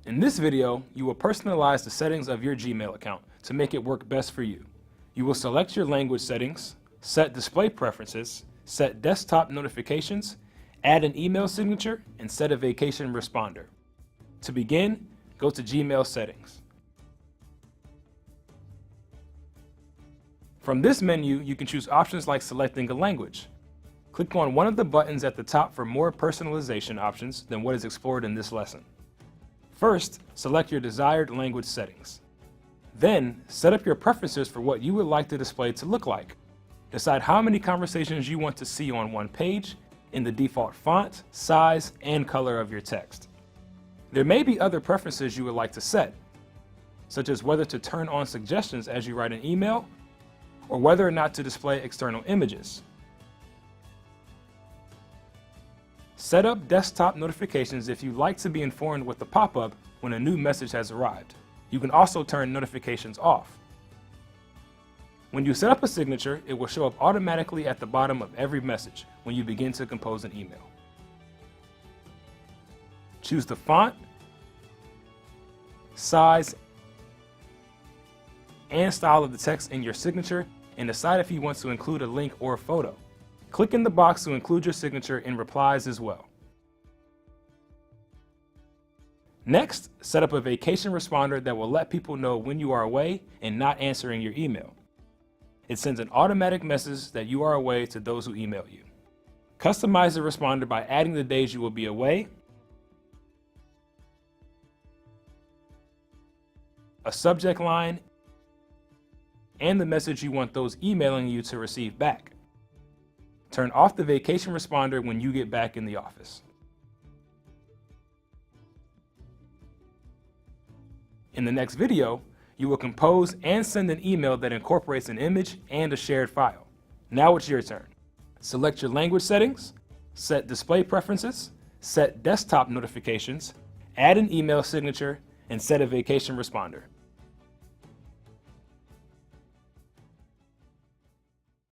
In this video, you will personalize the settings of your Gmail account to make it work best for you. You will select your language settings, set display preferences, set desktop notifications, add an email signature, and set a vacation responder. To begin, go to Gmail settings. From this menu, you can choose options like selecting a language. Click on one of the buttons at the top for more personalization options than what is explored in this lesson. First, select your desired language settings. Then, set up your preferences for what you would like the display to look like. Decide how many conversations you want to see on one page, in the default font, size, and color of your text. There may be other preferences you would like to set, such as whether to turn on suggestions as you write an email, or whether or not to display external images. Set up desktop notifications if you like to be informed with a pop-up when a new message has arrived. You can also turn notifications off. When you set up a signature, it will show up automatically at the bottom of every message when you begin to compose an email. Choose the font, size, and style of the text in your signature and decide if you want to include a link or a photo. Click in the box to include your signature in replies as well. Next, set up a vacation responder that will let people know when you are away and not answering your email. It sends an automatic message that you are away to those who email you. Customize the responder by adding the days you will be away, a subject line, and the message you want those emailing you to receive back. Turn off the vacation responder when you get back in the office. In the next video, you will compose and send an email that incorporates an image and a shared file. Now it's your turn. Select your language settings, set display preferences, set desktop notifications, add an email signature, and set a vacation responder.